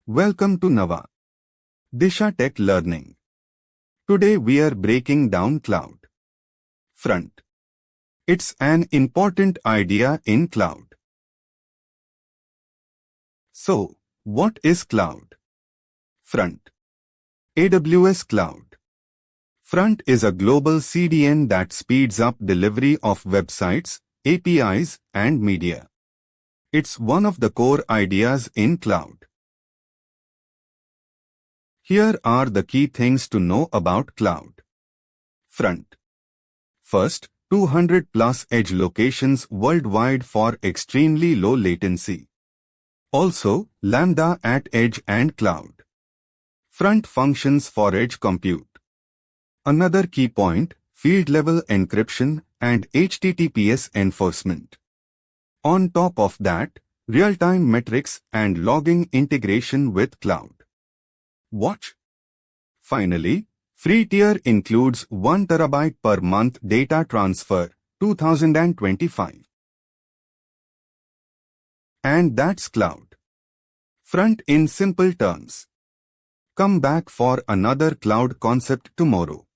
Welcome to Nava Disha Tech Learning. Today we are breaking down CloudFront. It's an important idea in cloud. So, what is CloudFront? AWS CloudFront is a global CDN that speeds up delivery of websites, APIs, and media. It's one of the core ideas in cloud. Here are the key things to know about CloudFront. First, 200 plus edge locations worldwide for extremely low latency. Also, Lambda at edge and CloudFront functions for edge compute. Another key point, field-level encryption and HTTPS enforcement. On top of that, real-time metrics and logging integration with CloudWatch. Finally, free tier includes 1 TB per month data transfer, 2025. And that's CloudFront in simple terms. Come back for another cloud concept tomorrow.